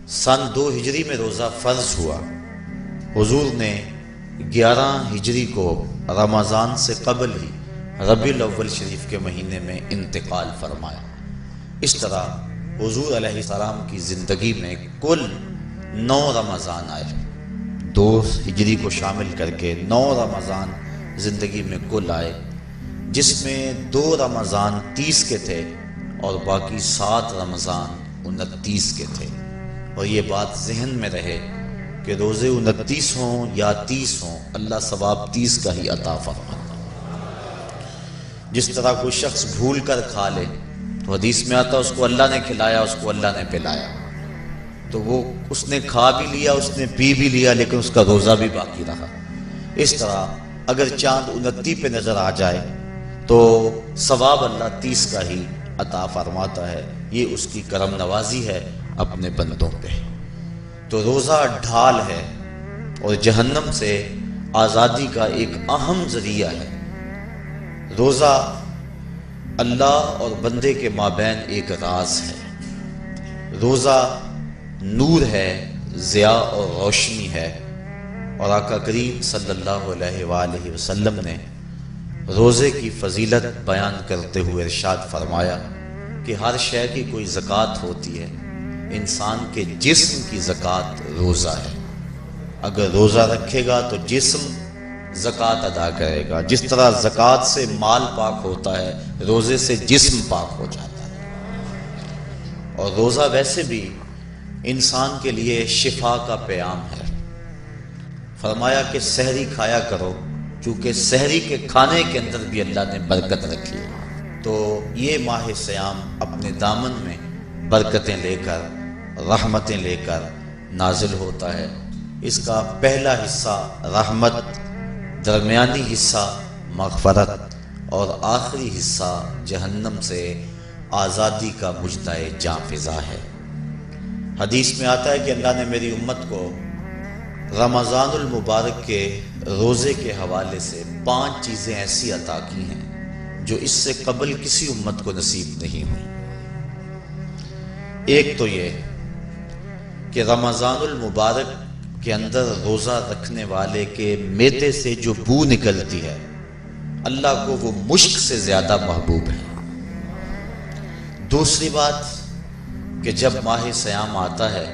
سن 2 ہجری میں روزہ فرض ہوا۔ حضور نے 11 ہجری کو رمضان سے قبل ہی ربیع الاول شریف کے مہینے میں انتقال فرمایا۔ اس طرح حضور علیہ السلام کی زندگی میں کل 9 رمضان آئے، 2 ہجری کو شامل کر کے 9 رمضان زندگی میں کل آئے، جس میں 2 رمضان 30 کے تھے اور باقی 7 رمضان 29 کے تھے۔ اور یہ بات ذہن میں رہے کہ روزے 29 ہوں یا 30 ہوں، اللہ ثواب 30 کا ہی عطا فرماتا۔ جس طرح کوئی شخص بھول کر کھا لے تو حدیث میں آتا اس کو اللہ نے کھلایا، اس کو اللہ نے پلایا، تو وہ اس نے کھا بھی لیا، اس نے پی بھی لیا، لیکن اس کا روزہ بھی باقی رہا۔ اس طرح اگر چاند 29 پہ نظر آ جائے تو ثواب اللہ 30 کا ہی عطا فرماتا ہے۔ یہ اس کی کرم نوازی ہے اپنے بندوں پہ۔ تو روزہ ڈھال ہے اور جہنم سے آزادی کا ایک اہم ذریعہ ہے۔ روزہ اللہ اور بندے کے مابین ایک راز ہے۔ روزہ نور ہے، ضیاء اور روشنی ہے، اور آقا کریم صلی اللہ علیہ وآلہ وسلم نے روزے کی فضیلت بیان کرتے ہوئے ارشاد فرمایا کہ ہر شے کی کوئی زکوٰۃ ہوتی ہے، انسان کے جسم کی زکوٰۃ روزہ ہے۔ اگر روزہ رکھے گا تو جسم زکوٰۃ ادا کرے گا۔ جس طرح زکوٰۃ سے مال پاک ہوتا ہے، روزے سے جسم پاک ہو جاتا ہے۔ اور روزہ ویسے بھی انسان کے لیے شفا کا پیام ہے۔ فرمایا کہ سحری کھایا کرو، چونکہ سحری کے کھانے کے اندر بھی اللہ نے برکت رکھی ہے۔ تو یہ ماہ صیام اپنے دامن میں برکتیں لے کر، رحمتیں لے کر نازل ہوتا ہے۔ اس کا پہلا حصہ رحمت، درمیانی حصہ مغفرت، اور آخری حصہ جہنم سے آزادی کا مجدہ جاں فضا ہے۔ حدیث میں آتا ہے کہ اللہ نے میری امت کو رمضان المبارک کے روزے کے حوالے سے 5 چیزیں ایسی عطا کی ہیں جو اس سے قبل کسی امت کو نصیب نہیں ہوئی۔ ایک تو یہ کہ رمضان المبارک کے اندر روزہ رکھنے والے کے معدے سے جو بو نکلتی ہے، اللہ کو وہ مشک سے زیادہ محبوب ہے۔ دوسری بات کہ جب ماہ صیام آتا ہے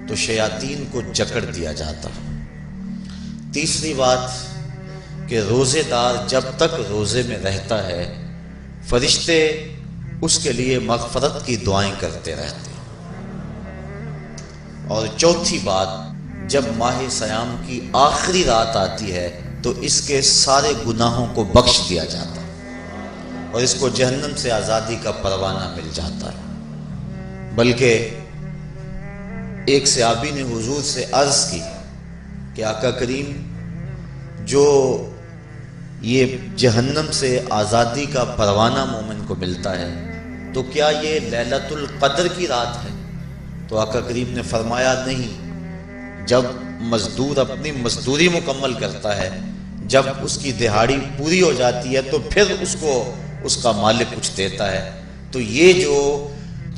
تو شیاطین کو جکڑ دیا جاتا ہے۔ تیسری بات کہ روزے دار جب تک روزے میں رہتا ہے، فرشتے اس کے لیے مغفرت کی دعائیں کرتے رہتے ہیں۔ اور چوتھی بات، جب ماہ صیام کی آخری رات آتی ہے تو اس کے سارے گناہوں کو بخش دیا جاتا ہے اور اس کو جہنم سے آزادی کا پروانہ مل جاتا ہے۔ بلکہ ایک صحابی نے حضور سے عرض کی کہ آقا کریم، جو یہ جہنم سے آزادی کا پروانہ مومن کو ملتا ہے تو کیا یہ لیلۃ القدر کی رات ہے؟ تو آقا کریم نے فرمایا نہیں۔ جب مزدور اپنی مزدوری مکمل کرتا ہے، جب اس کی دہاڑی پوری ہو جاتی ہے تو پھر اس کو اس کا مالک کچھ دیتا ہے، تو یہ جو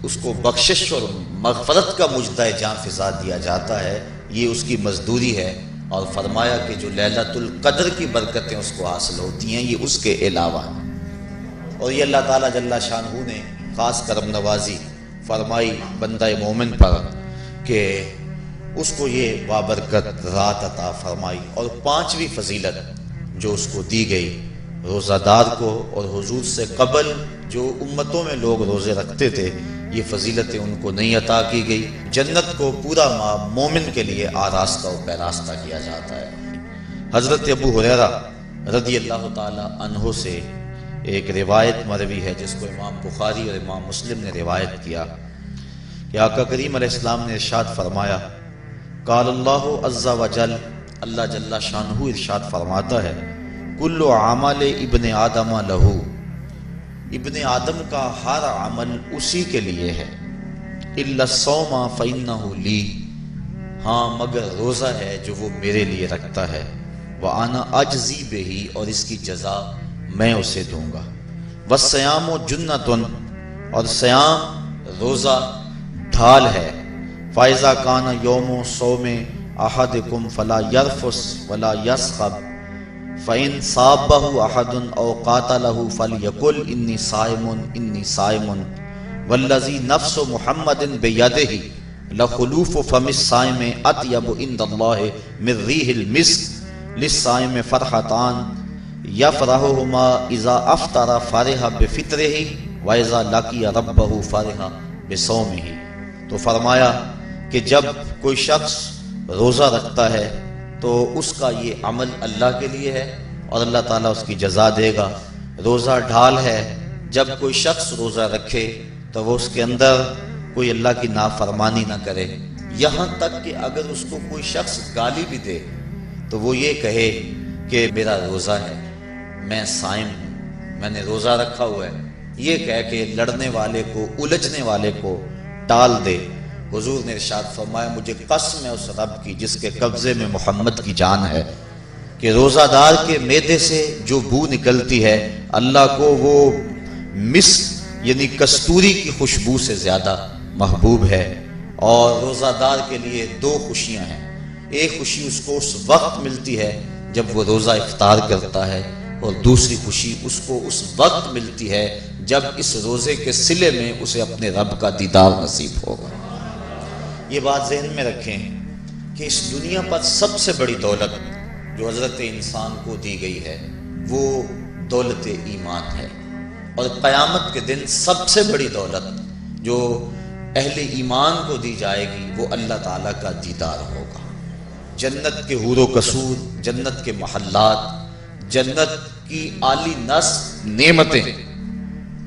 اس کو بخشش اور مغفرت کا مجدہ جاں فضا دیا جاتا ہے، یہ اس کی مزدوری ہے۔ اور فرمایا کہ جو لیلۃ القدر کی برکتیں اس کو حاصل ہوتی ہیں، یہ اس کے علاوہ ہیں۔ اور یہ اللہ تعالیٰ جل شانہ نے خاص کرم نوازی فرمائی بندہ مومن پر کہ اس کو یہ بابرکت رات عطا فرمائی۔ اور 5ویں فضیلت جو اس کو دی گئی، روزہ دار کو اور حضور سے قبل جو امتوں میں لوگ روزے رکھتے تھے، یہ فضیلتیں ان کو نہیں عطا کی گئی۔ جنت کو پورا ماہ مومن کے لیے آراستہ و پیراستہ کیا جاتا ہے۔ حضرت ابو ہریرہ رضی اللہ تعالی عنہ سے ایک روایت مروی ہے جس کو امام بخاری اور امام مسلم نے روایت کیا کہ آقا کریم علیہ السلام نے ارشاد فرمایا، قال اللہ عز و جل، اللہ جل شانہ ارشاد فرماتا ہے، کل عمل ابن آدم لہو، ابن آدم کا ہر عمل اسی کے لیے ہے، الا الصوم فانہ لی، ہاں مگر روزہ ہے جو وہ میرے لیے رکھتا ہے، وانا اجزی بہ، اور اس کی جزا میں اسے دوں گا، والصیام جنۃ، اور صیام روزہ ڈھال ہے، فَإِذَا كَانَ يَوْمُ صَوْمِ أَحَدِكُمْ فَلَا يَرْفُثْ وَلَا يَصْخَبْ فَإِنْ صَابَّهُ أَحَدٌ أَوْ قَاتَلَهُ فَلْيَقُلْ إِنِّي صَائِمٌ وَالَّذِي نَفْسُ مُحَمَّدٍ بِيَدِهِ لَخُلُوفُ فَمِ الصَّائِمِ أَطْيَبُ عِندَ اللَّهِ مِنْ رِيحِ الْمِسْكِ لِلصَّائِمِ فَرْحَتَانِ يَفْرَحُهُمَا إِذَا أَفْطَرَ فَرِحَ بِفِطْرِهِ وَإِذَا لَقِيَ رَبَّهُ فَرِحَ بِصَوْمِهِ۔ تو فرمایا کہ جب کوئی شخص روزہ رکھتا ہے تو اس کا یہ عمل اللہ کے لیے ہے اور اللہ تعالیٰ اس کی جزا دے گا۔ روزہ ڈھال ہے، جب کوئی شخص روزہ رکھے تو وہ اس کے اندر کوئی اللہ کی نافرمانی نہ کرے، یہاں تک کہ اگر اس کو کوئی شخص گالی بھی دے تو وہ یہ کہے کہ میرا روزہ ہے، میں صائم ہوں، میں نے روزہ رکھا ہوا ہے، یہ کہہ کے لڑنے والے کو، الجھنے والے کو ٹال دے۔ حضور نے ارشاد فرمایا مجھے قسم ہے اس رب کی جس کے قبضے میں محمد کی جان ہے کہ روزہ دار کے معدے سے جو بو نکلتی ہے اللہ کو وہ مسک یعنی کستوری کی خوشبو سے زیادہ محبوب ہے۔ اور روزہ دار کے لیے دو خوشیاں ہیں، ایک خوشی اس کو اس وقت ملتی ہے جب وہ روزہ افطار کرتا ہے، اور دوسری خوشی اس کو اس وقت ملتی ہے جب اس روزے کے صلے میں اسے اپنے رب کا دیدار نصیب ہوگا۔ یہ بات ذہن میں رکھیں کہ اس دنیا پر سب سے بڑی دولت جو حضرت انسان کو دی گئی ہے وہ دولت ایمان ہے، اور قیامت کے دن سب سے بڑی دولت جو اہل ایمان کو دی جائے گی وہ اللہ تعالیٰ کا دیدار ہوگا۔ جنت کے حور و قصور، جنت کے محلات، جنت کی اعلی نسل نعمتیں،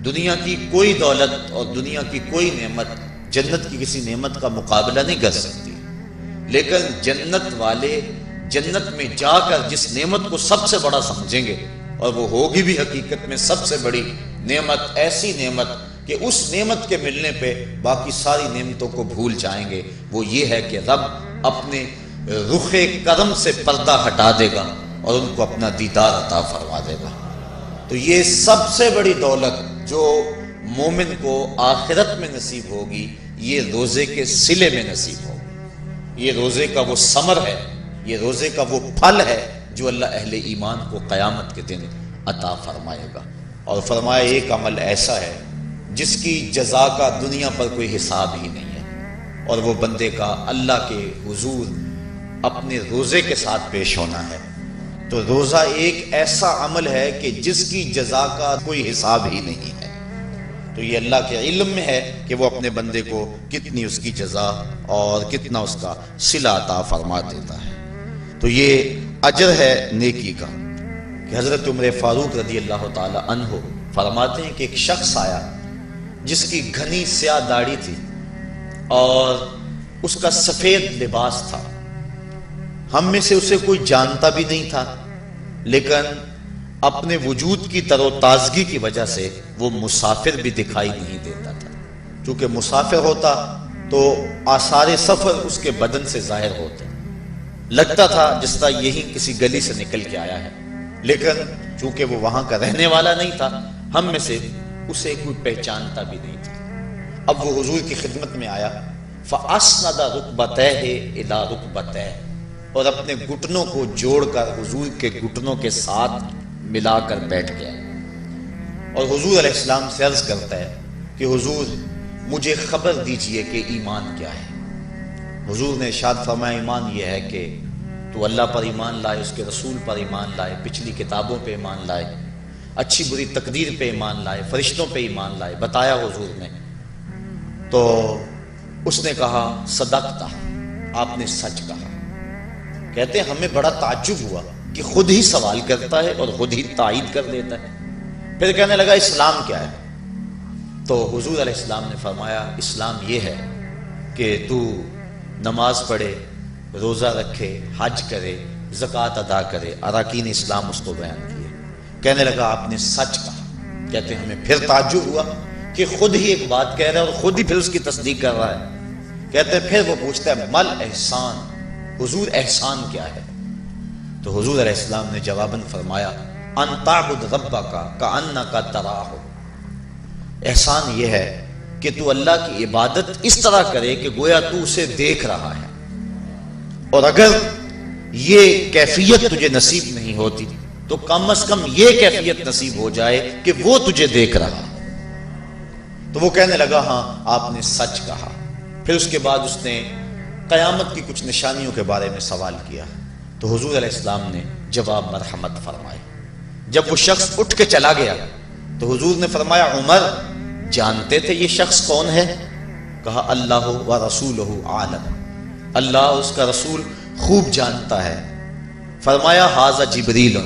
دنیا کی کوئی دولت اور دنیا کی کوئی نعمت جنت کی کسی نعمت کا مقابلہ نہیں کر سکتی، لیکن جنت والے جنت میں جا کر جس نعمت کو سب سے بڑا سمجھیں گے، اور وہ ہوگی بھی حقیقت میں سب سے بڑی نعمت، ایسی نعمت کہ اس نعمت کے ملنے پہ باقی ساری نعمتوں کو بھول جائیں گے، وہ یہ ہے کہ رب اپنے رخ کرم سے پردہ ہٹا دے گا اور ان کو اپنا دیدار عطا فرما دے گا۔ تو یہ سب سے بڑی دولت جو مومن کو آخرت میں نصیب ہوگی یہ روزے کے صلے میں نصیب ہوگی، یہ روزے کا وہ ثمر ہے، یہ روزے کا وہ پھل ہے جو اللہ اہل ایمان کو قیامت کے دن عطا فرمائے گا۔ اور فرمایا ایک عمل ایسا ہے جس کی جزا کا دنیا پر کوئی حساب ہی نہیں ہے، اور وہ بندے کا اللہ کے حضور اپنے روزے کے ساتھ پیش ہونا ہے۔ تو روزہ ایک ایسا عمل ہے کہ جس کی جزا کا کوئی حساب ہی نہیں ہے، تو یہ اللہ کے علم میں ہے کہ وہ اپنے بندے کو کتنی اس کی جزا اور کتنا اس کا صلہ عطا فرما دیتا ہے۔ تو یہ اجر ہے نیکی کا کہ حضرت عمر فاروق رضی اللہ تعالی عنہ فرماتے ہیں کہ ایک شخص آیا جس کی گھنی سیاہ داڑھی تھی اور اس کا سفید لباس تھا، ہم میں سے اسے کوئی جانتا بھی نہیں تھا، لیکن اپنے وجود کی تر و تازگی کی وجہ سے وہ مسافر بھی دکھائی نہیں دیتا تھا، چونکہ مسافر ہوتا تو آثار سفر اس کے بدن سے ظاہر ہوتے، لگتا تھا جس طرح یہی کسی گلی سے نکل کے آیا ہے، لیکن چونکہ وہ وہاں کا رہنے والا نہیں تھا ہم میں سے اسے کوئی پہچانتا بھی نہیں تھا۔ اب وہ حضور کی خدمت میں آیا، فَأَسْنَدَ رُكْبَتَيْهِ إِلَىٰ رُكْبَتَيْهِ، اور اپنے گھٹنوں کو جوڑ کر حضور کے گھٹنوں کے ساتھ ملا کر بیٹھ گیا، اور حضور علیہ السلام سے عرض کرتا ہے کہ حضور مجھے خبر دیجئے کہ ایمان کیا ہے۔ حضور نے ارشاد فرمایا ایمان یہ ہے کہ تو اللہ پر ایمان لائے، اس کے رسول پر ایمان لائے، پچھلی کتابوں پہ ایمان لائے، اچھی بری تقدیر پہ ایمان لائے، فرشتوں پہ ایمان لائے، بتایا حضور نے۔ تو اس نے کہا صدقتا، آپ نے سچ کہا۔ کہتے ہیں ہمیں بڑا تعجب ہوا کہ خود ہی سوال کرتا ہے اور خود ہی تائید کر دیتا ہے۔ پھر کہنے لگا اسلام کیا ہے؟ تو حضور علیہ السلام نے فرمایا اسلام یہ ہے کہ تو نماز پڑھے، روزہ رکھے، حج کرے، زکوٰۃ ادا کرے، اراکین اسلام اس کو بیان کیے۔ کہنے لگا آپ نے سچ کہا۔ کہتے ہیں ہمیں پھر تعجب ہوا کہ خود ہی ایک بات کہہ رہا ہے اور خود ہی پھر اس کی تصدیق کر رہا ہے۔ کہتے ہیں پھر وہ پوچھتا ہے مل احسان، حضور احسان کیا ہے؟ تو حضور علیہ السلام نے جواباً فرمایا ان تعبد ربک کأنک تراہ، احسان یہ ہے کہ تو اللہ کی عبادت اس طرح کرے کہ گویا تو اسے دیکھ رہا ہے، اور اگر یہ کیفیت تجھے نصیب نہیں ہوتی تو کم از کم یہ کیفیت نصیب ہو جائے کہ وہ تجھے دیکھ رہا۔ تو وہ کہنے لگا ہاں آپ نے سچ کہا۔ پھر اس کے بعد اس نے قیامت کی کچھ نشانیوں کے بارے میں سوال کیا، تو حضور علیہ السلام نے جواب مرحمت فرمائے۔ جب وہ شخص اٹھ کے چلا گیا تو حضور نے فرمایا عمر جانتے تھے یہ شخص کون ہے؟ کہا اللہ و رسولہ عالم، اللہ اس کا رسول خوب جانتا ہے۔ فرمایا ھذا جبریل،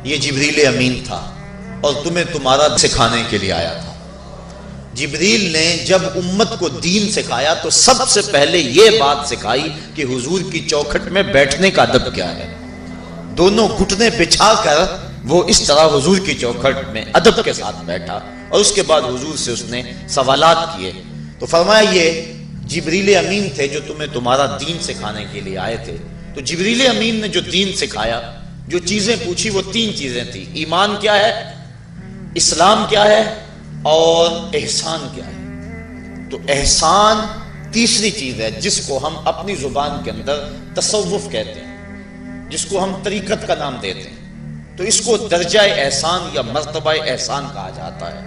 یہ جبریل امین تھا اور تمہیں تمہارا سکھانے کے لیے آیا تھا۔ جبریل نے جب امت کو دین سکھایا تو سب سے پہلے یہ بات سکھائی کہ حضور کی چوکھٹ میں بیٹھنے کا ادب کیا ہے۔ دونوں گھٹنے بچھا کر وہ اس طرح حضور کی چوکھٹ میں ادب کے ساتھ بیٹھا، اور اس کے بعد حضور سے اس نے سوالات کیے۔ تو فرمایا یہ جبریل امین تھے جو تمہیں تمہارا دین سکھانے کے لیے آئے تھے۔ تو جبریل امین نے جو دین سکھایا، جو چیزیں پوچھی وہ 3 چیزیں تھیں۔ ایمان کیا ہے، اسلام کیا ہے، اور احسان کیا ہے۔ تو احسان تیسری چیز ہے جس کو ہم اپنی زبان کے اندر تصوف کہتے ہیں، جس کو ہم طریقت کا نام دیتے ہیں۔ تو اس کو درجہ احسان یا مرتبہ احسان کہا جاتا ہے،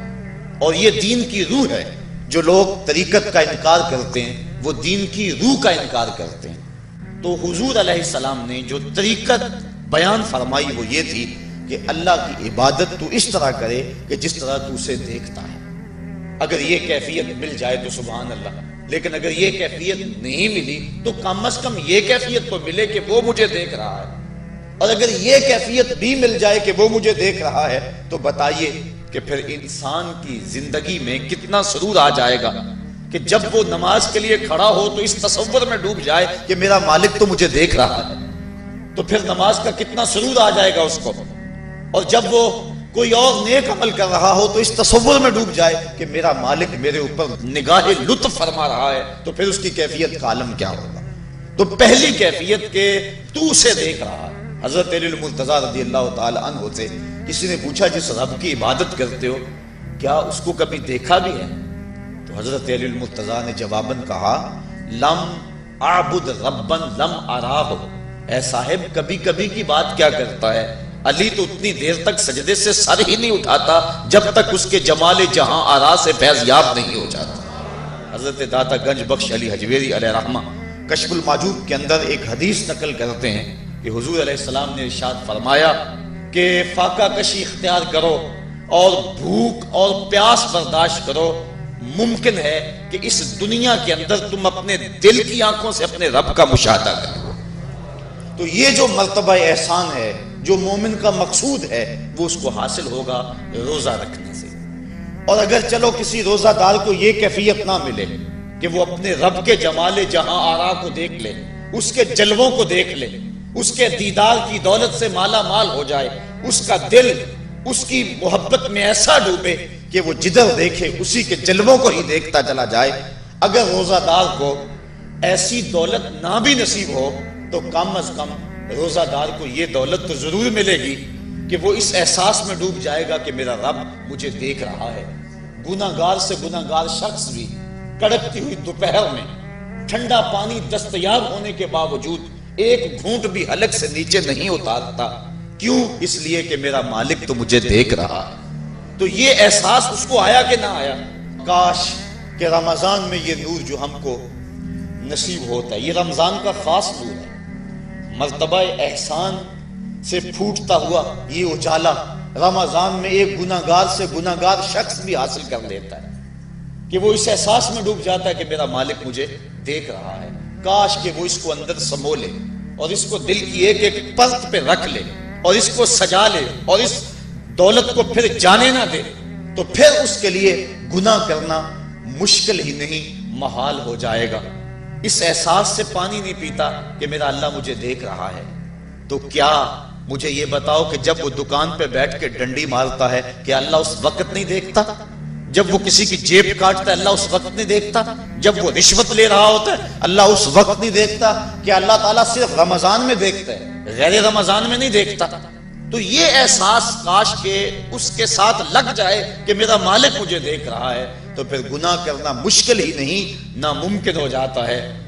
اور یہ دین کی روح ہے۔ جو لوگ طریقت کا انکار کرتے ہیں وہ دین کی روح کا انکار کرتے ہیں۔ تو حضور علیہ السلام نے جو طریقت بیان فرمائی وہ یہ تھی کہ اللہ کی عبادت تو اس طرح کرے کہ جس طرح تو اسے دیکھتا ہے۔ اگر یہ کیفیت مل جائے تو سبحان اللہ، لیکن اگر یہ کیفیت نہیں ملی تو کم از کم یہ کیفیت تو ملے کہ وہ مجھے دیکھ رہا ہے۔ اور اگر یہ کیفیت بھی مل جائے کہ وہ مجھے دیکھ رہا ہے تو بتائیے کہ پھر انسان کی زندگی میں کتنا سرور آ جائے گا کہ جب وہ نماز کے لیے کھڑا ہو تو اس تصور میں ڈوب جائے کہ میرا مالک تو مجھے دیکھ رہا ہے۔ تو پھر نماز کا کتنا سرور آ جائے گا اس کو۔ اور جب وہ کوئی اور نیک عمل کر رہا ہو تو اس تصور میں ڈوب جائے کہ میرا مالک میرے اوپر نگاہ لطف فرما رہا ہے، تو پھر اس کی کیفیت کا عالم کیا ہوگا۔ تو پہلی کیفیت کہ تو اسے دیکھ رہا ہے۔ حضرت علی المرتضیٰ رضی اللہ تعالی عنہ سے کسی نے پوچھا جس رب کی عبادت کرتے ہو کیا اس کو کبھی دیکھا بھی ہے؟ تو حضرت علی المرتضیٰ نے جواباً کہا لم اعبد ربا لم اراہ، اے صاحب کبھی کبھی کی بات کیا کرتا ہے، علی تو اتنی دیر تک سجدے سے سر ہی نہیں اٹھاتا جب تک اس کے جمال جہاں آرا سے فیض یاب نہیں ہو جاتا۔ حضرت داتا گنج بخش علی حجویری علیہ رحمہ کشف المعجوب کے اندر ایک حدیث نقل کرتے ہیں کہ حضور علیہ السلام نے ارشاد فرمایا کہ فاقہ کشی اختیار کرو اور بھوک اور پیاس برداشت کرو، ممکن ہے کہ اس دنیا کے اندر تم اپنے دل کی آنکھوں سے اپنے رب کا مشاہدہ کرو۔ تو یہ جو مرتبہ احسان ہے، جو مومن کا مقصود ہے، وہ اس کو حاصل ہوگا روزہ رکھنے سے۔ اور اگر چلو کسی روزہ دار کو یہ کیفیت نہ ملے کہ وہ اپنے رب کے جمال جہاں آرا کو دیکھ لے، اس کے جلووں کو دیکھ لے، اس کے دیدار کی دولت سے مالا مال ہو جائے، اس کا دل اس کی محبت میں ایسا ڈوبے کہ وہ جدھر دیکھے اسی کے جلووں کو ہی دیکھتا چلا جائے، اگر روزہ دار کو ایسی دولت نہ بھی نصیب ہو تو کم از کم روزہ دار کو یہ دولت تو ضرور ملے گی کہ وہ اس احساس میں ڈوب جائے گا کہ میرا رب مجھے دیکھ رہا ہے۔ گناہ گار سے گناہ گار شخص بھی کڑکتی ہوئی دوپہر میں ٹھنڈا پانی دستیاب ہونے کے باوجود ایک گھونٹ بھی حلق سے نیچے نہیں اتارتا، کیوں؟ اس لیے کہ میرا مالک تو مجھے دیکھ رہا ہے۔ تو یہ احساس اس کو آیا کہ نہ آیا؟ کاش کہ رمضان میں یہ نور جو ہم کو نصیب ہوتا ہے، یہ رمضان کا خاص نور ہے، مرتبہ احسان سے پھوٹتا ہوا یہ اجالا رمضان میں ایک گناہ گار سے گناہ گار شخص بھی حاصل کر لیتا ہے کہ وہ اس احساس میں ڈوب جاتا ہے کہ میرا مالک مجھے دیکھ رہا ہے۔ کاش کہ وہ اس کو اندر سمو لے اور اس کو دل کی ایک ایک پرت پہ رکھ لے اور اس کو سجا لے اور اس دولت کو پھر جانے نہ دے، تو پھر اس کے لیے گناہ کرنا مشکل ہی نہیں محال ہو جائے گا۔ اس احساس سے پانی نہیں پیتا کہ میرا اللہ مجھے دیکھ رہا ہے، تو کیا مجھے یہ بتاؤ کہ جب وہ دکان پہ بیٹھ کے ڈنڈی مارتا ہے کہ اللہ اس وقت نہیں دیکھتا؟ جب وہ کسی کی جیب کاٹتا ہے اللہ اس وقت نہیں دیکھتا؟ جب وہ رشوت لے رہا ہوتا ہے اللہ اس وقت نہیں دیکھتا؟ کہ اللہ تعالیٰ صرف رمضان میں دیکھتا ہے، غیر رمضان میں نہیں دیکھتا؟ تو یہ احساس کاش کہ اس کے ساتھ لگ جائے کہ میرا مالک مجھے دیکھ رہا ہے، تو پھر گناہ کرنا مشکل ہی نہیں ناممکن ہو جاتا ہے۔